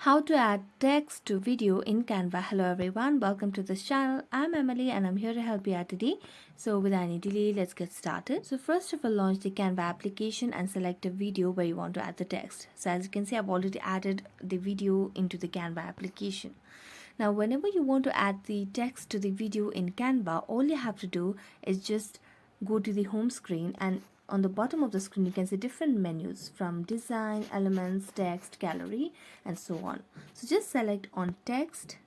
How to add text to video in Canva. Hello everyone, welcome to this channel. I'm Emily and I'm here to help you out today. So without any delay, let's get started. So first of all, launch the Canva application and select a video where you want to add the text. So as you can see, I've already added the video into the Canva application. Now whenever you want to add the text to the video in Canva, all you have to do is just go to the home screen, and on the bottom of the screen you can see different menus from design, elements, text, gallery, and so on. So just select on text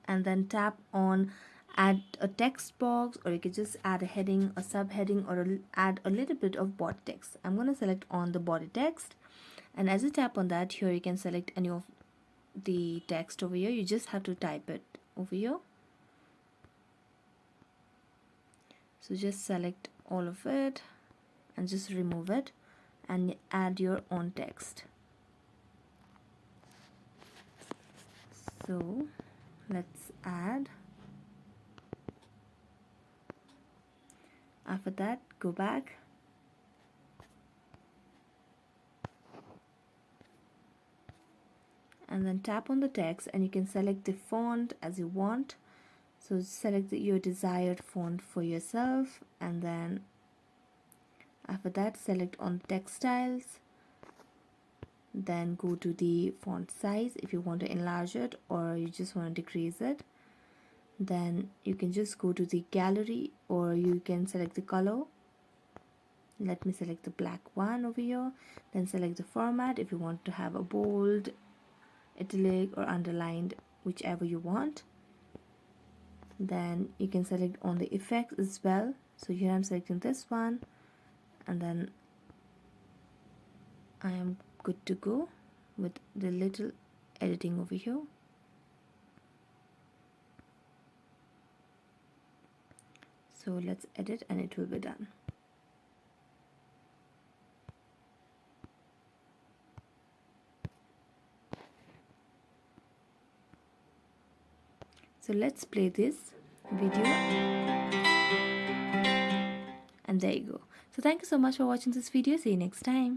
and then tap on add a text box, or you can just add a heading, a subheading, or add a little bit of body text. I'm going to select on the body text, and as you tap on that, here you can select any of the text over here. You just have to type it over here. So just select all of it and just remove it and add your own text. So let's add. After that, go back and then tap on the text, and you can select the font as you want. So select your desired font for yourself, and then after that select on text styles, then go to the font size if you want to enlarge it or you just want to decrease it. Then you can just go to the gallery, or you can select the color. Let me select the black one over here. Then select the format if you want to have a bold, italic, or underlined, whichever you want. Then you can select on the effects as well. So here I'm selecting this one, and then I am good to go with the little editing over here. So let's edit and it will be done. So let's play this video, and there you go. So thank you so much for watching this video. See you next time.